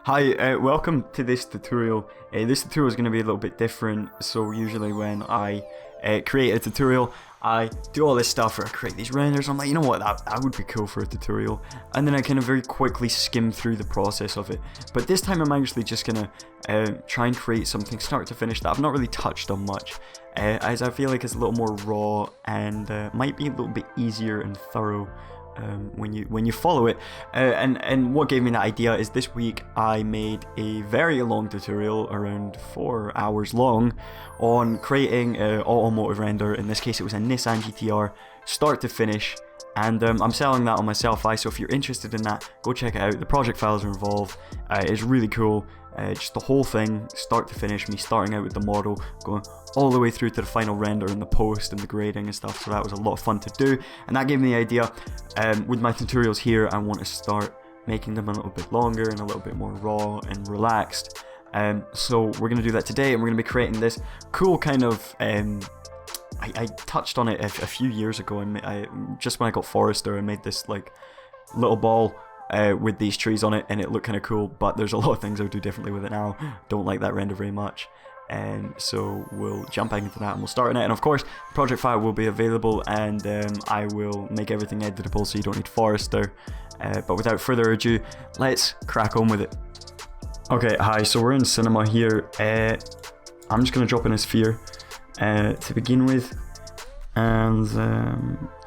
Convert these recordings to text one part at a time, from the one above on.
Hi, welcome to this tutorial. This tutorial is going to be a little bit different. So usually when I create a tutorial, I do all this stuff, or I create these renders. I'm like, you know what, that would be cool for a tutorial. And then I kind of very quickly skim through the process of it. But this time I'm actually just going to try and create something start to finish that I've not really touched on much. As I feel like it's a little more raw and might be a little bit easier and thorough when you follow it. And what gave me that idea is this week I made a very long tutorial, around 4 hours long, on creating an automotive render. In this case it was a Nissan GTR, start to finish, and I'm selling that on my Sell-Fi, so if you're interested in that, go check it out. The project files are involved. It's really cool. Just the whole thing, start to finish, me starting out with the model, going all the way through to the final render and the post and the grading and stuff. So that was a lot of fun to do, and that gave me the idea. With my tutorials here, I want to start making them a little bit longer and a little bit more raw and relaxed. So we're going to do that today, and we're going to be creating this cool kind of I touched on it a few years ago. Just when I got Forester, I made this like little ball with these trees on it, and it looked kind of cool, but there's a lot of things I would do differently with it now. Don't like that render very much, and so we'll jump back into that and we'll start on it. And of course, project file will be available, and I will make everything editable so you don't need Forester. But without further ado, let's crack on with it. Okay, hi, so we're in cinema here. I'm just going to drop in a sphere to begin with, and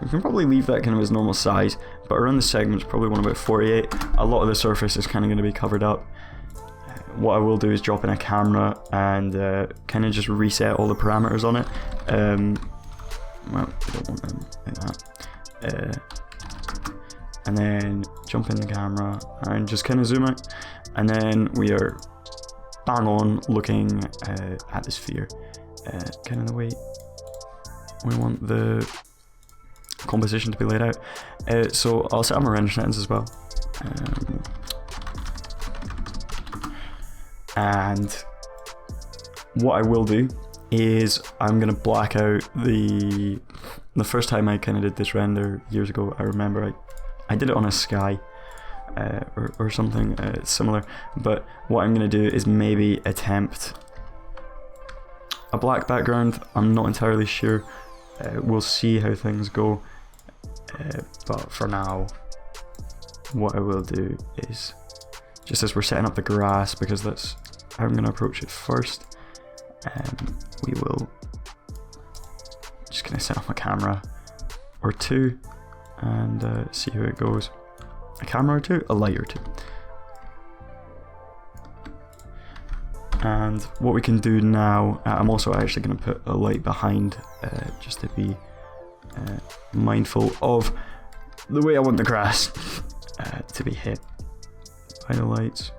we can probably leave that kind of as normal size, but around the segment's probably one about 48. A lot of the surface is kind of going to be covered up. What I will do is drop in a camera and kind of just reset all the parameters on it. Well, I don't want them like that. And then jump in the camera and just kind of zoom out, and then we are bang on looking at the sphere, kind of the way we want the composition to be laid out. So I'll set up my render settings as well. And what I will do is I'm going to black out the first time I kind of did this render years ago. I remember I did it on a sky or something similar, but what I'm going to do is maybe attempt a black background. I'm not entirely sure. We'll see how things go, but for now what I will do is, just as we're setting up the grass, because that's how I'm going to approach it first, we will just going to set up a camera or two and see how it goes. A camera or two, a light or two. And what we can do now, I'm also actually going to put a light behind, just to be mindful of the way I want the grass to be hit by the lights.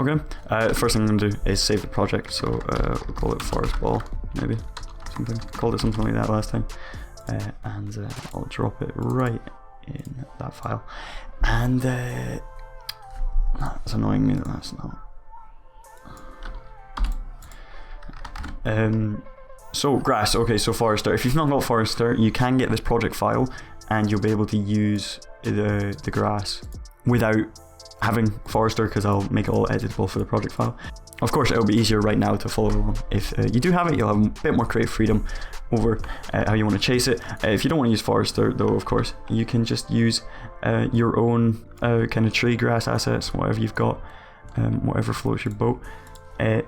Okay, first thing I'm going to do is save the project, so we'll call it Forest Ball, maybe, something. Called it something like that last time, and I'll drop it right in that file. And that's annoying me that that's not. So grass, okay, so Forester. If you've not got Forester, you can get this project file, and you'll be able to use the grass without having Forester, because I'll make it all editable for the project file. Of course, it'll be easier right now to follow along. If you do have it, you'll have a bit more creative freedom over how you want to chase it. If you don't want to use Forester, though, of course, you can just use your own kind of tree grass assets, whatever you've got, whatever floats your boat.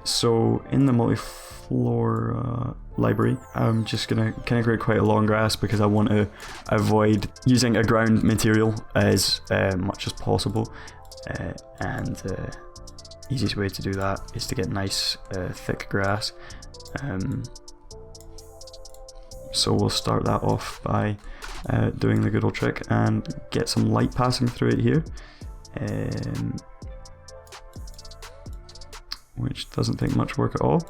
So in the multi-floor library, I'm just going to kind of create quite a long grass, because I want to avoid using a ground material as much as possible. And easiest way to do that is to get nice thick grass. So we'll start that off by doing the good old trick and get some light passing through it here, which doesn't take much work at all.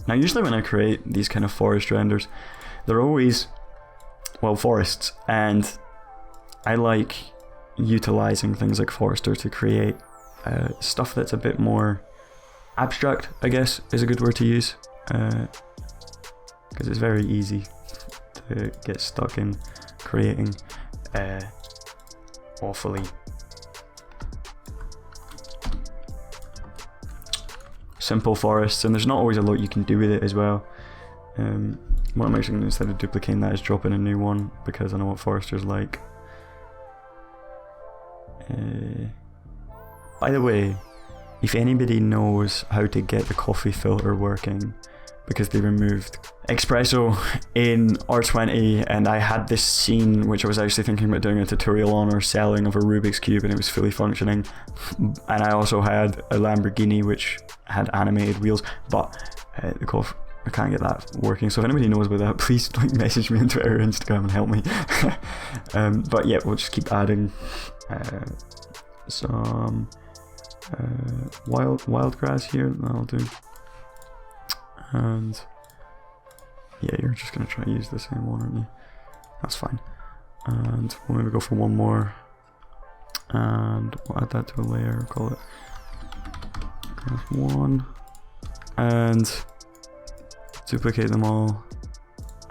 Now usually when I create these kind of forest renders, they're always, well, forests, and I like utilizing things like Forester to create stuff that's a bit more abstract, I guess is a good word to use, because it's very easy to get stuck in creating awfully simple forests, and there's not always a lot you can do with it as well. What I'm actually going to, instead of duplicating that, is drop in a new one, because I know what Forester's like. By the way, if anybody knows how to get the coffee filter working, because they removed espresso in R20, and I had this scene which I was actually thinking about doing a tutorial on, or selling, of a Rubik's Cube, and it was fully functioning, and I also had a Lamborghini which had animated wheels, but the coffee, I can't get that working. So if anybody knows about that, please like message me on Twitter or Instagram and help me. But yeah, we'll just keep adding some wild grass here. That'll do. And yeah, you're just gonna try to use the same one, aren't you? That's fine. And we'll maybe go for one more, and we'll add that to a layer. Call it grass 1, and duplicate them all.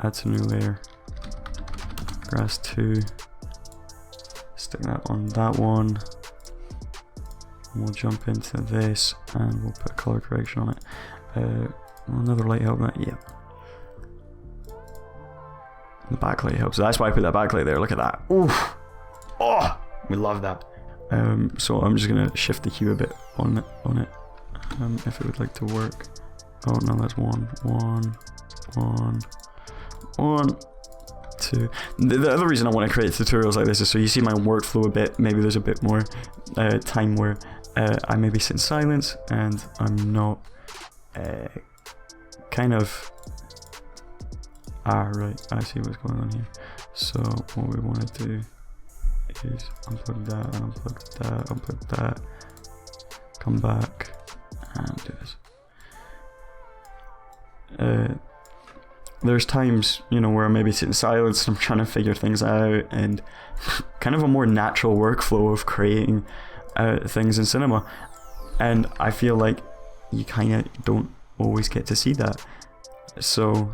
Add to new layer. Grass 2. Stick that on that one. And we'll jump into this, and we'll put color correction on it. Another light help that, yeah. The backlight helps. That's why I put that backlight there. Look at that. Oof. Oh, we love that. So I'm just gonna shift the hue a bit on it. If it would like to work. Oh no, that's 1, 2. The other reason I want to create tutorials like this is so you see my workflow a bit. Maybe there's a bit more time where I maybe sit in silence and I'm not kind of right, I see what's going on here. So what we want to do is unplug that, unplug that, come back and do this. There's times, you know, where I maybe sit in silence and I'm trying to figure things out, and kind of a more natural workflow of creating things in cinema, and I feel like you kind of don't always get to see that. So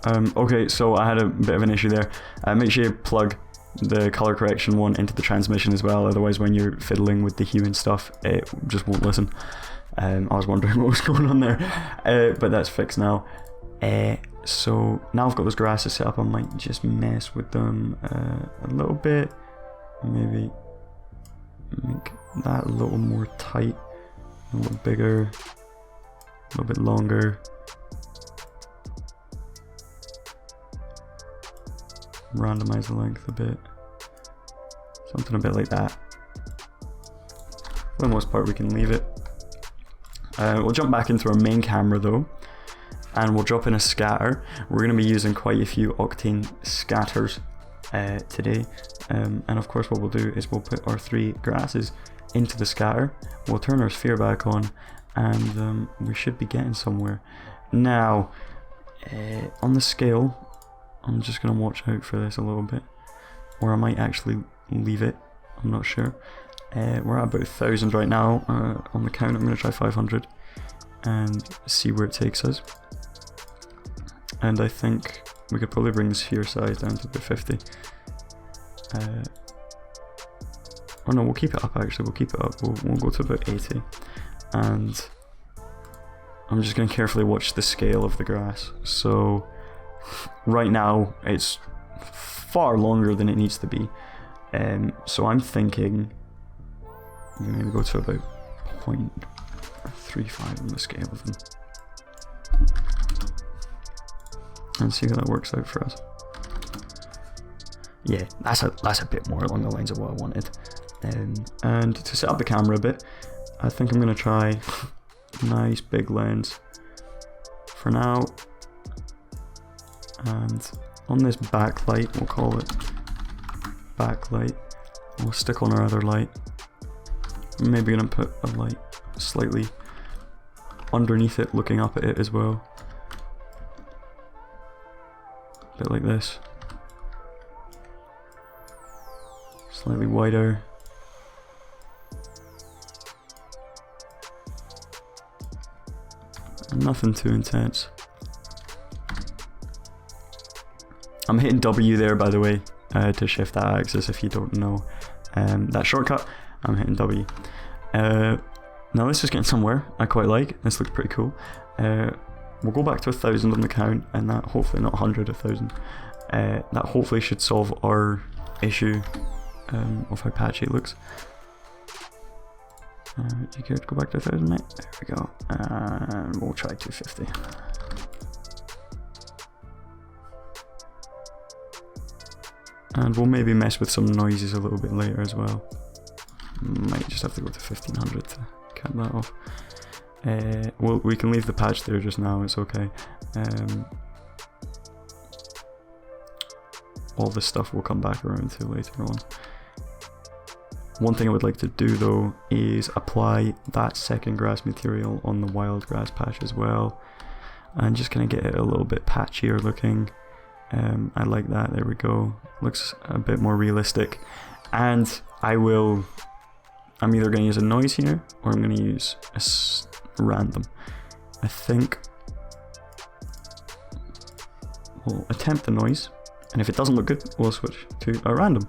okay, so I had a bit of an issue there. Make sure you plug the color correction one into the transmission as well, otherwise when you're fiddling with the hue and stuff it just won't listen. I was wondering what was going on there, but that's fixed now. So now I've got those grasses set up, I might just mess with them a little bit, maybe make that a little more tight, a little bigger, a little bit longer, randomize the length a bit, something a bit like that. For the most part we can leave it. We'll jump back into our main camera though, and we'll drop in a scatter. We're going to be using quite a few Octane scatters today, and of course what we'll do is we'll put our 3 grasses into the scatter, we'll turn our sphere back on, and we should be getting somewhere. Now on the scale, I'm just going to watch out for this a little bit, or I might actually leave it, I'm not sure. We're at about 1,000 right now. On the count I'm going to try 500 and see where it takes us, and I think we could probably bring the sphere size down to about 50. Oh no, we'll keep it up actually, we'll keep it up, we'll go to about 80, and I'm just going to carefully watch the scale of the grass. So right now it's far longer than it needs to be, so I'm thinking maybe go to about 0.35 on the scale of them and see how that works out for us. Yeah, that's a bit more along the lines of what I wanted. And to set up the camera a bit, I think I'm going to try nice big lens for now, and on this backlight, we'll call it backlight, we'll stick on our other light. Maybe gonna put a light slightly underneath it, looking up at it as well. A bit like this. Slightly wider. Nothing too intense. I'm hitting W there, by the way, to shift that axis if you don't know that shortcut. I'm hitting W. Now this is getting somewhere. I quite like. This looks pretty cool. We'll go back to 1,000 on the count, and that hopefully, not 100, 1,000. That hopefully should solve our issue of how patchy it looks. Do you care to go back to 1,000, mate? There we go. And we'll try 250. And we'll maybe mess with some noises a little bit later as well. Might just have to go to 1,500 to cut that off. Well, we can leave the patch there just now, it's okay. All this stuff will come back around to later on. One thing I would like to do though is apply that second grass material on the wild grass patch as well, and just kind of get it a little bit patchier looking. I like that. There we go. Looks a bit more realistic. And I'm either going to use a noise here, or I'm going to use a random. I think we'll attempt the noise, and if it doesn't look good, we'll switch to a random.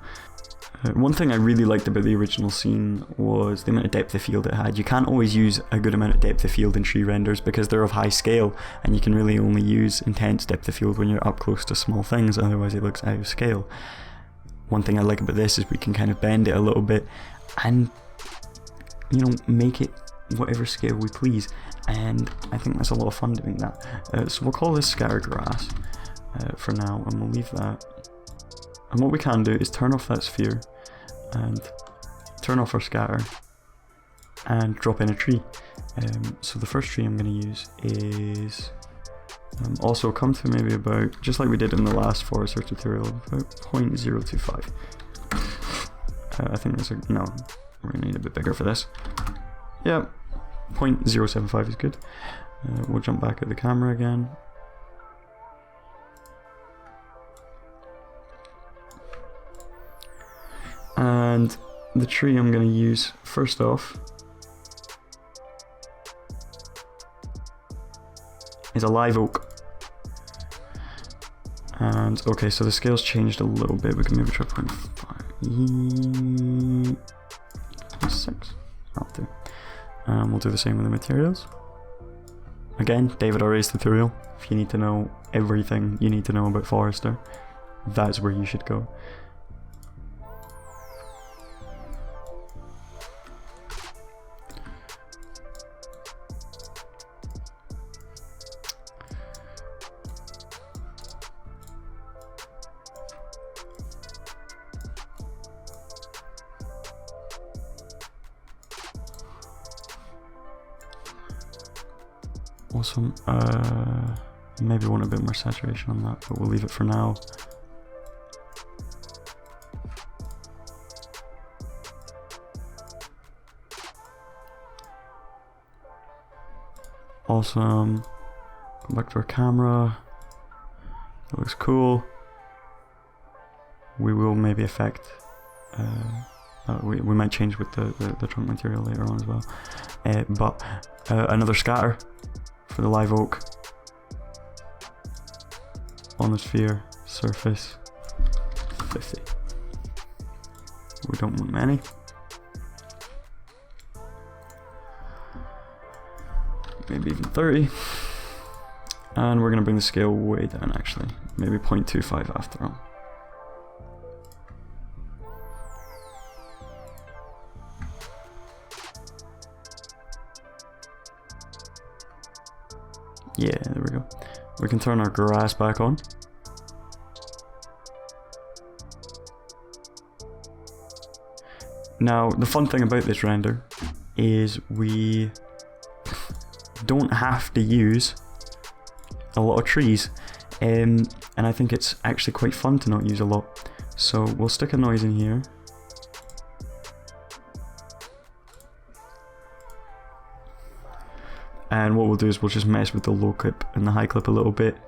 One thing I really liked about the original scene was the amount of depth of field it had. You can't always use a good amount of depth of field in tree renders because they're of high scale, and you can really only use intense depth of field when you're up close to small things, otherwise it looks out of scale. One thing I like about this is we can kind of bend it a little bit and, you know, make it whatever scale we please, and I think that's a lot of fun doing that. So we'll call this scatter grass for now, and we'll leave that. And what we can do is turn off that sphere and turn off our scatter and drop in a tree. So the first tree I'm going to use is also come to maybe about, just like we did in the last forest search tutorial, about 0.025. I think that's no, we're going to need a bit bigger for this. Yeah, 0.075 is good. We'll jump back at the camera again. And the tree I'm going to use first off is a live oak. And okay, so the scale's changed a little bit. We can maybe try 0.5, 6. That'll do. And we'll do the same with the materials. Again, David R.A.'s tutorial. If you need to know everything you need to know about Forester, that's where you should go. Awesome. Maybe want a bit more saturation on that, but we'll leave it for now. Awesome. Go back to our camera. That looks cool. We will maybe affect. We might change with the trunk material later on as well. But another scatter for the live oak on the sphere surface 50. We don't want many. Maybe even 30. And we're going to bring the scale way down actually. Maybe 0.25 after all. Yeah, there we go. We can turn our grass back on. Now, the fun thing about this render is we don't have to use a lot of trees, and I think it's actually quite fun to not use a lot. So we'll stick a noise in here. And what we'll do is we'll just mess with the low clip and the high clip a little bit.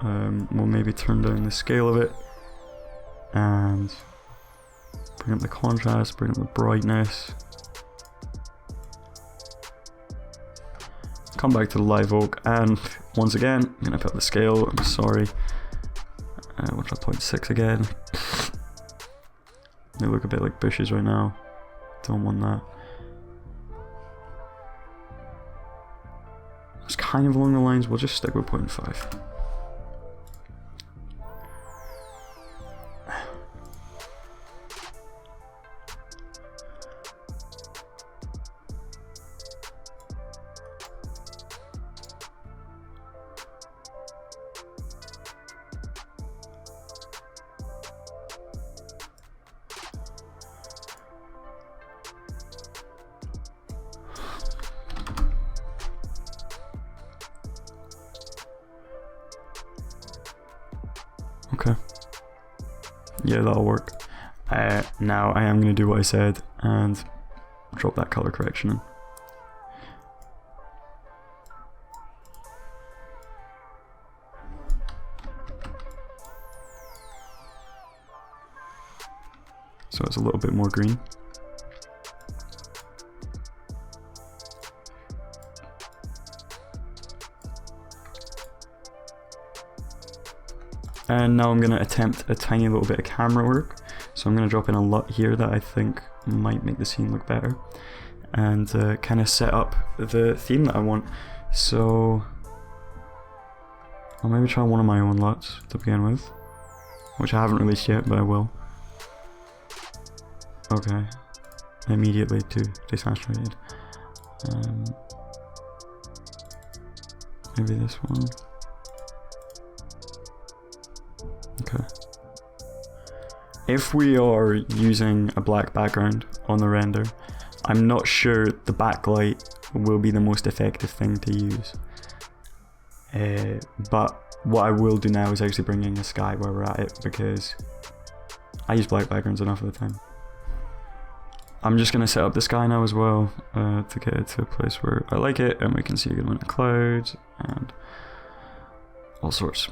We'll maybe turn down the scale of it, and bring up the contrast, bring up the brightness. Come back to the live oak, and once again, I'm gonna put the scale. I'm sorry. What's that, 0.6 again? They look a bit like bushes right now. Don't want that. It's kind of along the lines. We'll just stick with 0.5. Okay. Yeah, that'll work. Now I am going to do what I said and drop that color correction in. So it's a little bit more green. And now I'm going to attempt a tiny little bit of camera work. So I'm going to drop in a LUT here that I think might make the scene look better. And kind of set up the theme that I want. So I'll maybe try one of my own LUTs to begin with. Which I haven't released yet, but I will. Okay. Immediately to desaturated. Maybe this one. Okay. If we are using a black background on the render, I'm not sure the backlight will be the most effective thing to use. But what I will do now is actually bring in the sky while we're at it, because I use black backgrounds enough of the time. I'm just going to set up the sky now as well to get it to a place where I like it, and we can see a good amount of clouds and all sorts.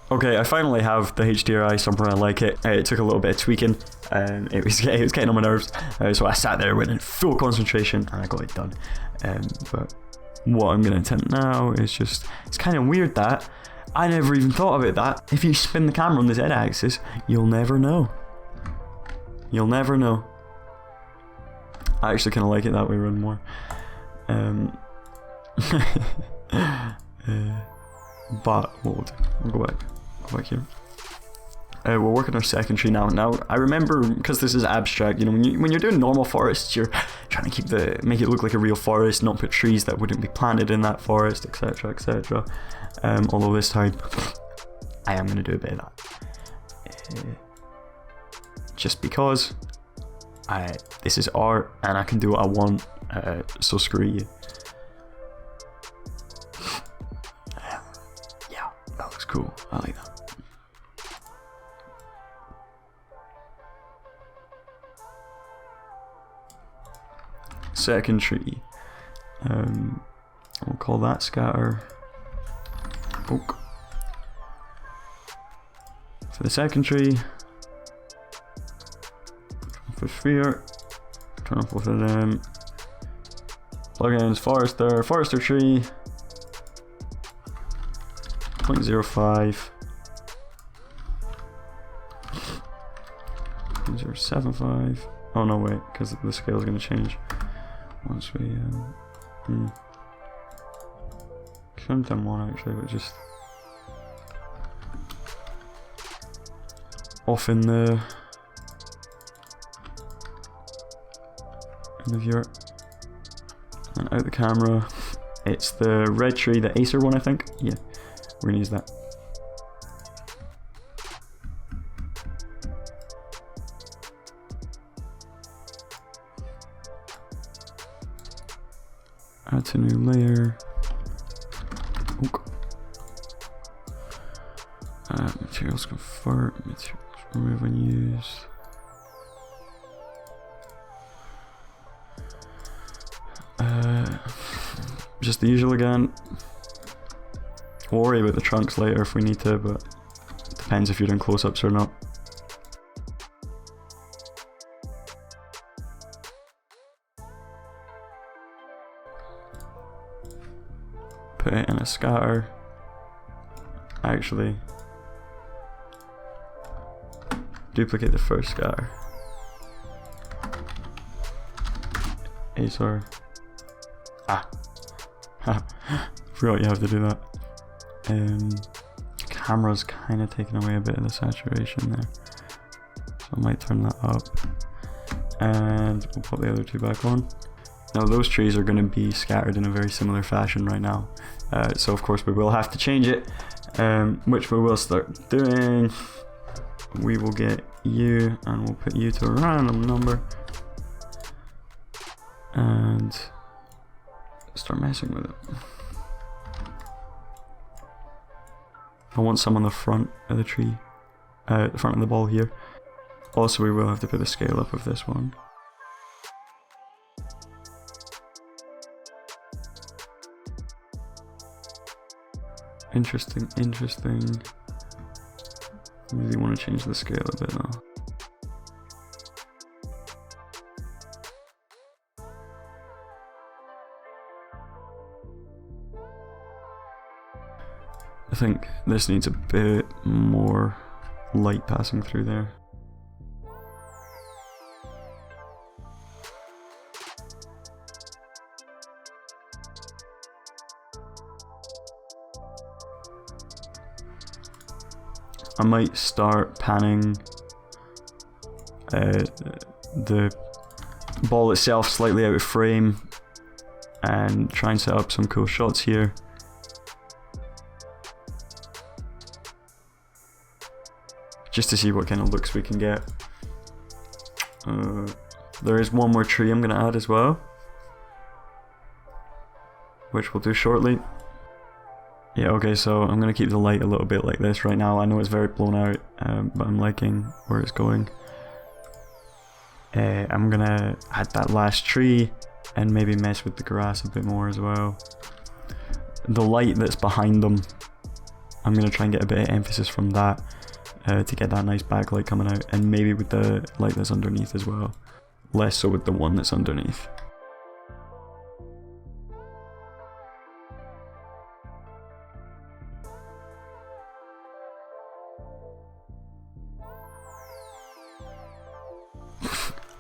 Okay, I finally have the HDRI somewhere I like it. It took a little bit of tweaking, and it was getting on my nerves. So I sat there, went in full concentration, and I got it done. But what I'm going to attempt now is just, it's kind of weird that I never even thought of it that if you spin the camera on the Z-axis, you'll never know. You'll never know. I actually kind of like it that way around more. But what we'll do, we'll go back here. We'll work on our second tree now. Now I remember, because this is abstract, you know, when you're doing normal forests, you're trying to make it look like a real forest, not put trees that wouldn't be planted in that forest, etc., etc. Although this time I am going to do a bit of that, just because this is art and I can do what I want. So screw you. Yeah, that looks cool. I like that. Second tree. We'll call that scatter. Oak. For the second tree, for sphere, turn off both of them. Plugins, forester tree, 0.05, 0.075. Oh no, wait, because the scale is going to change once we. Should have done one actually, but just off in the viewer and out the camera. It's the red tree, the Acer one, I think. Yeah, we're gonna use that. Add to new layer. Materials convert, materials remove unused. Just the usual again. We'll worry about the trunks later if we need to, but Depends if you're doing close-ups or not. Put it in a scatter. Actually, duplicate the first scatter. Acer. Forgot you have to do that. Camera's kind of taking away a bit of the saturation there, so I might turn that up. And we'll put the other two back on. Now those trees are going to be scattered in a very similar fashion right now, so of course we will have to change it, which we will start doing. We will get you and we'll put you to a random number and start messing with it. I want some on the front of the tree, the front of the ball here. Also, we will have to put the scale up of this one. Interesting, interesting. I really want to change the scale a bit now. I think this needs a bit more light passing through there. I might start panning the ball itself slightly out of frame and try and set up some cool shots here. Just to see what kind of looks we can get. There is one more tree I'm going to add as well, which we'll do shortly. Yeah, okay, so I'm going to keep the light a little bit like this right now. I know it's very blown out, but I'm liking where it's going. I'm going to add that last tree and maybe mess with the grass a bit more as well. The light that's behind them, I'm going to try and get a bit of emphasis from that. To get that nice backlight coming out, and maybe with the light that's underneath as well. Less so with the one that's underneath.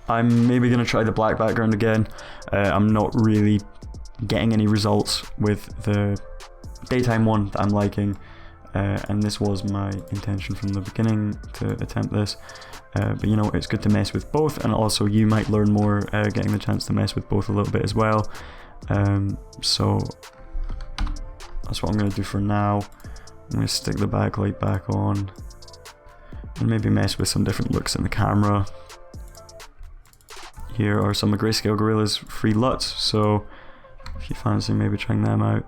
I'm maybe going to try the black background again. I'm not really getting any results with the daytime one that I'm liking. And this was my intention from the beginning to attempt this, but you know, it's good to mess with both, and also you might learn more getting the chance to mess with both a little bit as well. So that's what I'm going to do for now. I'm going to stick the backlight back on and maybe mess with some different looks in the camera. Here are some of Grayscale Gorilla's free LUTs, so if you fancy maybe trying them out,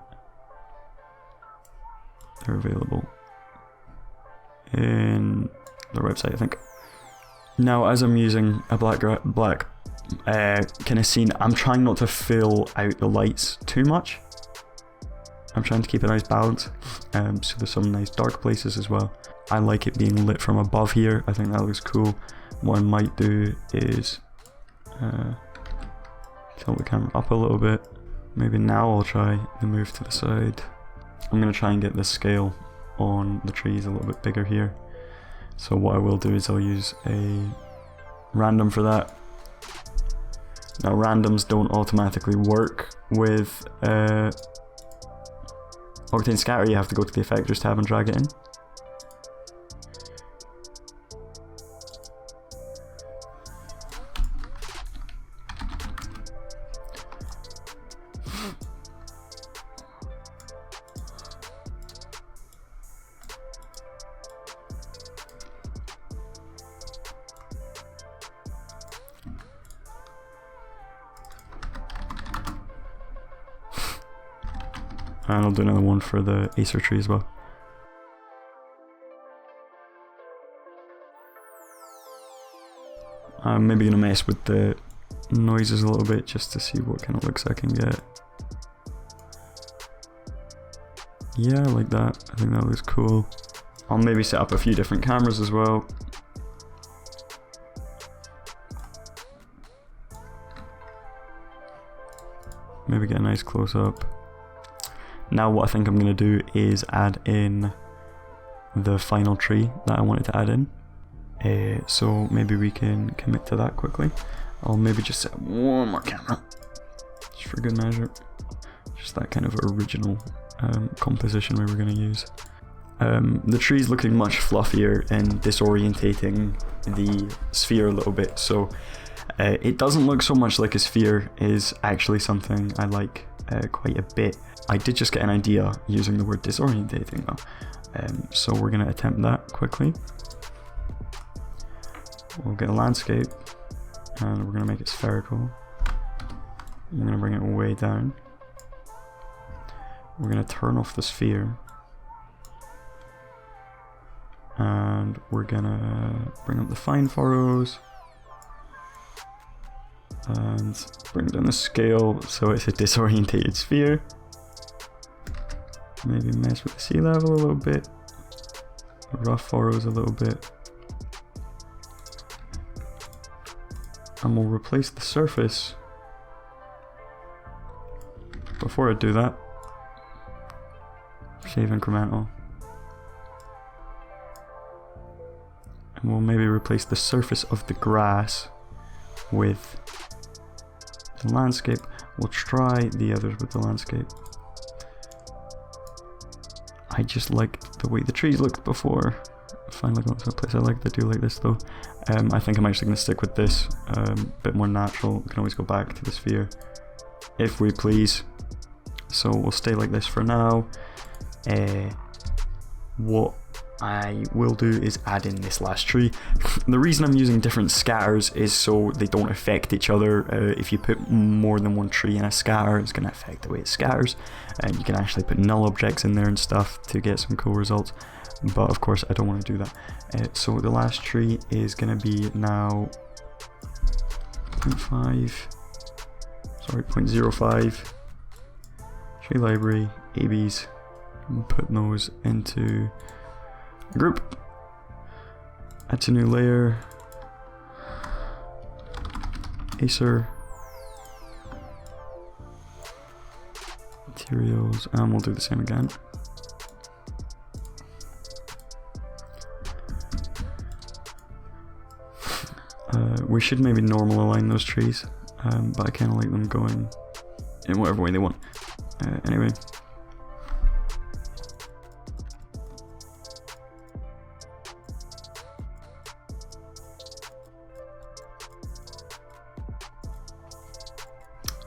they're available in their website, I think. Now, as I'm using a black kind of scene, I'm trying not to fill out the lights too much. I'm trying to keep a nice balance, so there's some nice dark places as well. I like it being lit from above here. I think that looks cool. What I might do is tilt the camera up a little bit. Maybe now I'll try the move to the side. I'm going to try and get the scale on the trees a little bit bigger here. So what I will do is I'll use a random for that. Now randoms don't automatically work with Octane Scatter. You have to go to the Effectors tab and drag it in. And I'll do another one for the Acer tree as well. I'm maybe going to mess with the noises a little bit just to see what kind of looks I can get. Yeah, I like that. I think that looks cool. I'll maybe set up a few different cameras as well. Maybe get a nice close up. Now what I think I'm going to do is add in the final tree that I wanted to add in. So maybe we can commit to that quickly. I'll maybe just set one more camera, just for good measure. Just that kind of original composition we were going to use. The tree's looking much fluffier and disorientating the sphere a little bit, so it doesn't look so much like a sphere is actually something I like quite a bit. I did just get an idea using the word disorientating though, so we're going to attempt that quickly. We'll get a landscape and we're going to make it spherical. I'm going to bring it way down. We're going to turn off the sphere. And we're going to bring up the fine furrows. And bring down the scale so it's a disorientated sphere. Maybe mess with the sea level a little bit. The rough furrows a little bit. And we'll replace the surface. Before I do that, save incremental. And we'll maybe replace the surface of the grass with the landscape. We'll try the others with the landscape. I just liked the way the trees looked before. Finally got to a place I like to do like this though. I think I'm actually going to stick with this, a bit more natural. We can always go back to the sphere if we please. So we'll stay like this for now. What I will do is add in this last tree. The reason I'm using different scatters is so they don't affect each other. If you put more than one tree in a scatter, it's going to affect the way it scatters. And you can actually put null objects in there and stuff to get some cool results. But of course I don't want to do that. So the last tree is going to be now 0.05 tree library ABs, and put those into a group. Add to new layer, Acer, materials, and we'll do the same again. We should maybe normal align those trees, but I kind of like them going in whatever way they want. Anyway.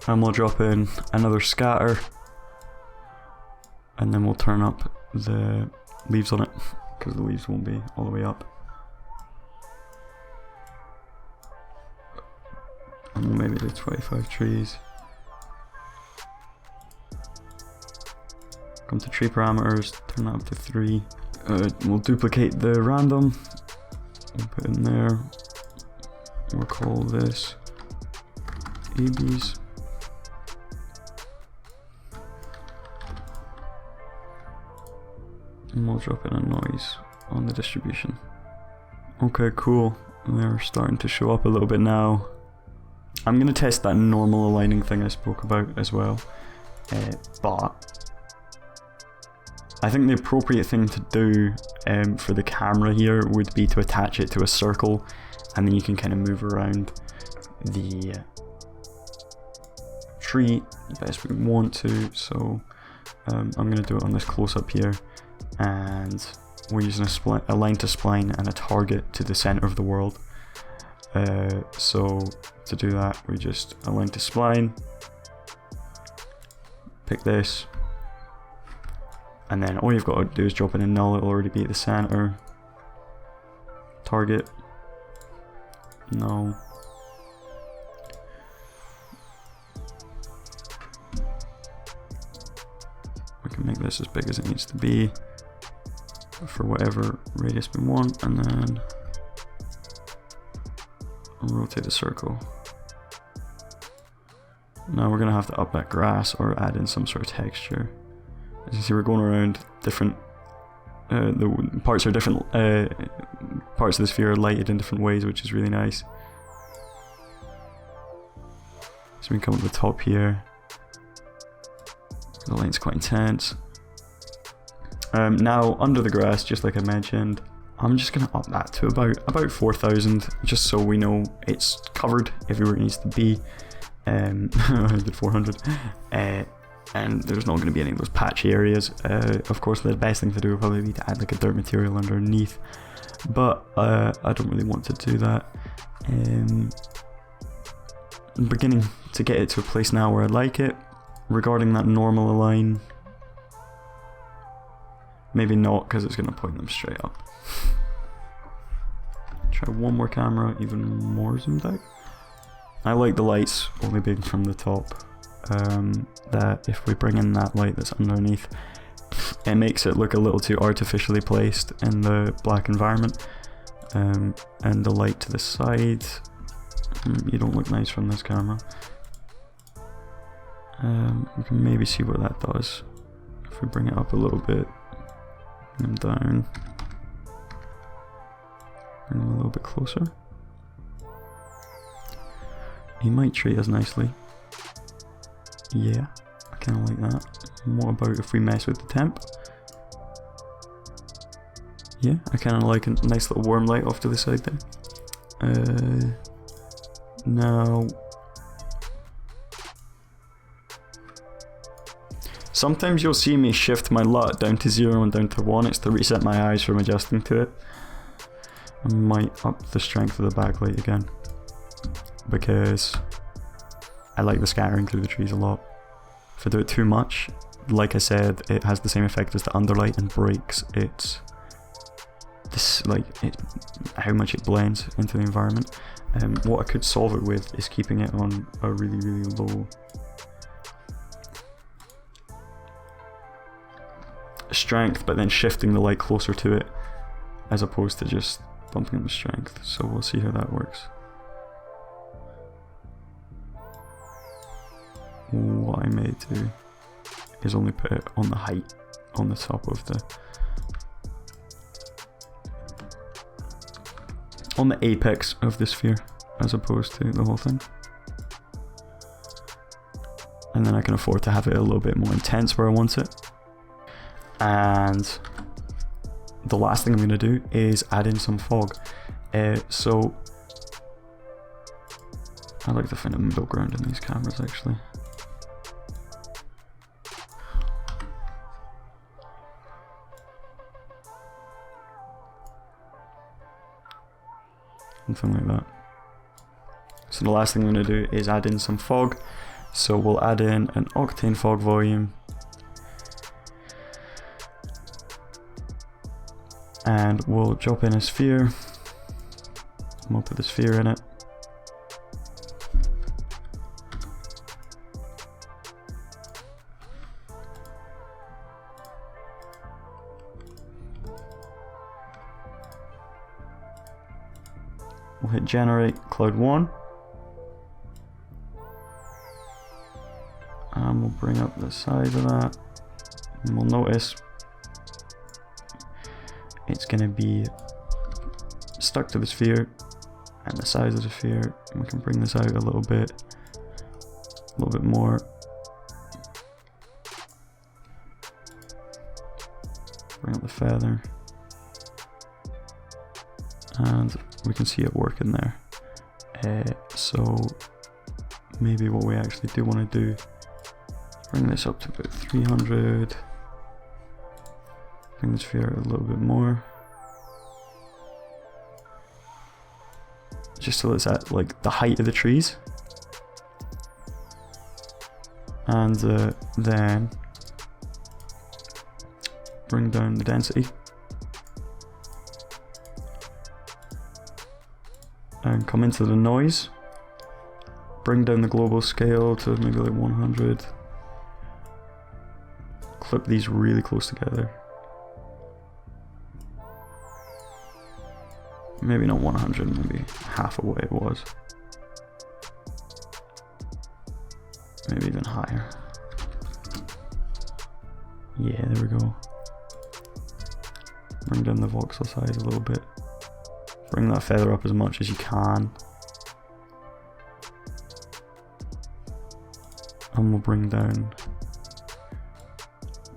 And we'll drop in another scatter, and then we'll turn up the leaves on it, because the leaves won't be all the way up. And we'll maybe do 25 trees. Come to tree parameters, turn that up to 3. We'll duplicate the random, we'll put in there. We'll call this ABs. And we'll drop in a noise on the distribution. Okay, cool. They're starting to show up a little bit now. I'm going to test that normal aligning thing I spoke about as well. But I think the appropriate thing to do for the camera here would be to attach it to a circle, and then you can kind of move around the tree best we want to. So I'm going to do it on this close-up here, and we're using a line to spline and a target to the center of the world. So to do that, we just align to spline, pick this, and then all you've got to do is drop in a null. It'll already be at the center. Target, null. We can make this as big as it needs to be for whatever radius we want, and then rotate the circle. Now we're going to have to up that grass or add in some sort of texture. As you see, we're going around different the parts are different. Parts of the sphere are lighted in different ways, which is really nice. So we can come up to the top here. The light's quite intense. Now under the grass, just like I mentioned, I'm just gonna up that to about 4,000, just so we know it's covered everywhere it needs to be. I did 400, and there's not going to be any of those patchy areas. Of course, the best thing to do would probably be to add like a dirt material underneath, but I don't really want to do that. I'm beginning to get it to a place now where I like it. Regarding that normal align, maybe not, because it's going to point them straight up. Try one more camera, even more zoomed out. I like the lights only being from the top. That if we bring in that light that's underneath, it makes it look a little too artificially placed in the black environment. And the light to the side, you don't look nice from this camera. We can maybe see what that does. If we bring it up a little bit, bring them down, bring them a little bit closer. He might treat us nicely. Yeah, I kind of like that. And what about if we mess with the temp? Yeah, I kind of like a nice little warm light off to the side there. Now, sometimes you'll see me shift my LUT down to 0 and down to 1. It's to reset my eyes from adjusting to it. I might up the strength of the backlight again, because I like the scattering through the trees a lot. If I do it too much, like I said, it has the same effect as the underlight and breaks how much it blends into the environment. What I could solve it with is keeping it on a really, really low strength, but then shifting the light closer to it, as opposed to just bumping up the strength. So we'll see how that works. What I may do is only put it on the height, on the top of on the apex of the sphere, as opposed to the whole thing. And then I can afford to have it a little bit more intense where I want it. And the last thing I'm going to do is add in some fog. So I like to find a middle ground in these cameras, actually. Something like that. So the last thing I'm going to do is add in some fog. So we'll add in an Octane fog volume. And we'll drop in a sphere. And we'll put the sphere in it. We'll hit generate cloud 1. And we'll bring up the size of that. And we'll notice it's going to be stuck to the sphere and the size of the sphere. And we can bring this out a little bit more. Bring up the feather. And we can see it working there. So maybe what we actually do want to do, bring this up to about 300. Bring the sphere out a little bit more. Just so it's at like the height of the trees. And then bring down the density. And come into the noise. Bring down the global scale to maybe like 100. Clip these really close together. Maybe not 100, maybe half of what it was. Maybe even higher. Yeah, there we go. bring down the voxel size a little bit. Bring that feather up as much as you can. And we'll bring down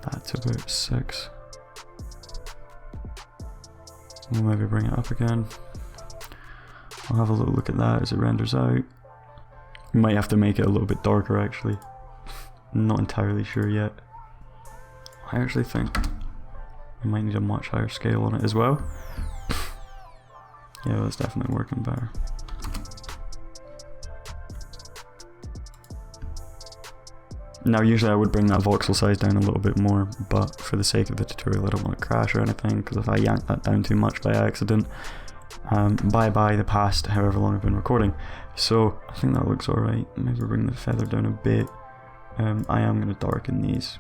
that to about 6. We'll maybe bring it up again. I'll have a little look at that as it renders out. We might have to make it a little bit darker actually. I'm not entirely sure yet. I actually think we might need a much higher scale on it as well. Yeah, that's definitely working better. Now usually I would bring that voxel size down a little bit more, but for the sake of the tutorial I don't want to crash or anything, because if I yank that down too much by accident, bye the past however long I've been recording. So I think that looks alright. Maybe bring the feather down a bit. I am going to darken these,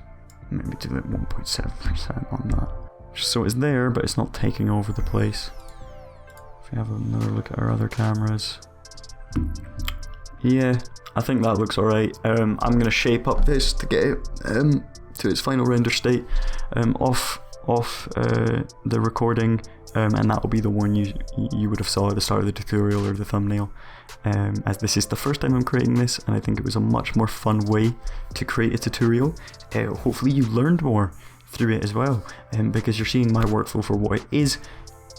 maybe do like 1.7% on that. Just so it's there, but it's not taking over the place. If we have another look at our other cameras. Yeah, I think that looks alright. I'm going to shape up this to get it to its final render state off the recording, and that will be the one you would have saw at the start of the tutorial or the thumbnail. As this is the first time I'm creating this, and I think it was a much more fun way to create a tutorial. Hopefully you learned more through it as well, because you're seeing my workflow for what it is,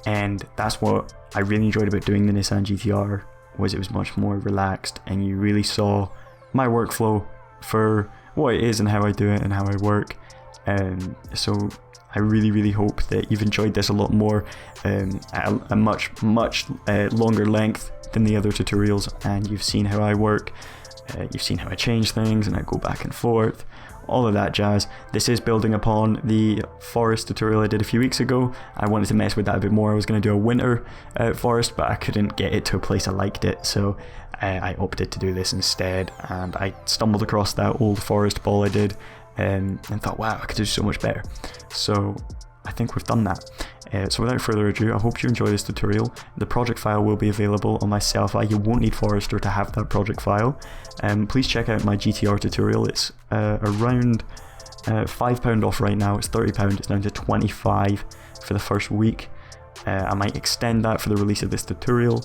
and that's what I really enjoyed about doing the Nissan GTR, was it was much more relaxed, and you really saw my workflow for what it is and how I do it and how I work. So I really hope that you've enjoyed this a lot more, at a much longer length than the other tutorials, and you've seen how I work, you've seen how I change things and I go back and forth, all of that jazz. This is building upon the forest tutorial I did a few weeks ago. I wanted to mess with that a bit more. I was going to do a winter forest, but I couldn't get it to a place I liked it, so I opted to do this instead, and I stumbled across that old forest ball I did, and thought, wow, I could do so much better. So I think we've done that. So without further ado, I hope you enjoy this tutorial. The project file will be available on my Selfie. You won't need Forester to have that project file. Please check out my GTR tutorial. It's around £5 off right now. It's £30. It's down to 25 for the first week. I might extend that for the release of this tutorial,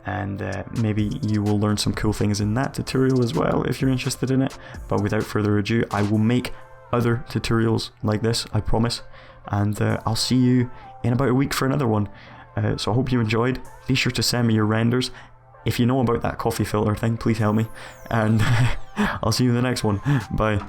and maybe you will learn some cool things in that tutorial as well if you're interested in it. But without further ado, I will make other tutorials like this, I promise, and I'll see you in about a week for another one. So I hope you enjoyed. Be sure to send me your renders. If you know about that coffee filter thing, please help me, and I'll see you in the next one. Bye.